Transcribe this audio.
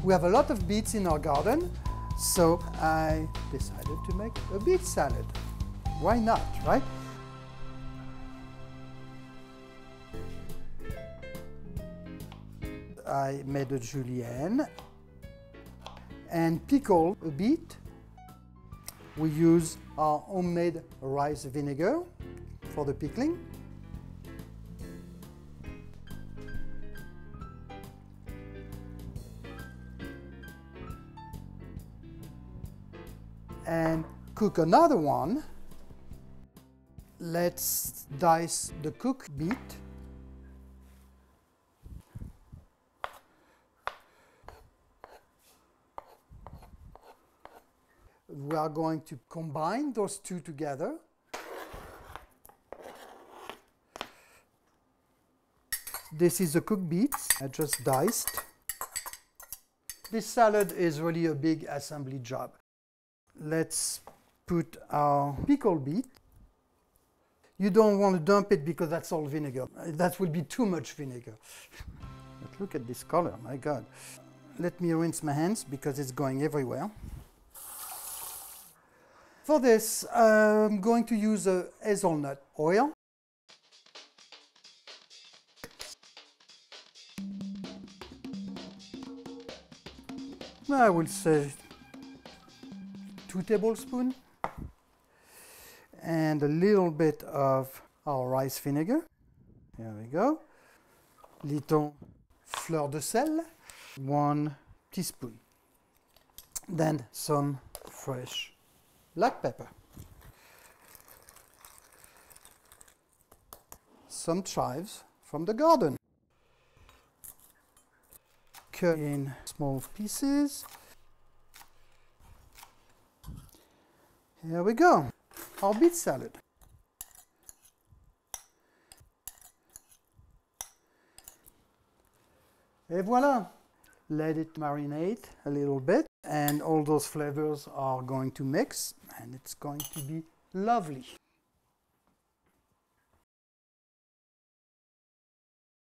We have a lot of beets in our garden, so I decided to make a beet salad. Why not, right? I made a julienne and pickle a beet. We use our homemade rice vinegar for the pickling. And cook another one. Let's dice the cooked beet. We are going to combine those two together. This is the cooked beets I just diced. This salad is really a big assembly job. Let's put our pickled beet. You don't want to dump it because that's all vinegar. That will be too much vinegar. But look at this color, my God. Let me rinse my hands because it's going everywhere. For this, I'm going to use a hazelnut oil. I will say 2 tablespoons. And a little bit of our rice vinegar. Here we go. Little fleur de sel. 1 teaspoon. Then some fresh black pepper. Some chives from the garden. Cut in small pieces. Here we go. Our beet salad. Et voilà! Let it marinate a little bit and all those flavors are going to mix and it's going to be lovely.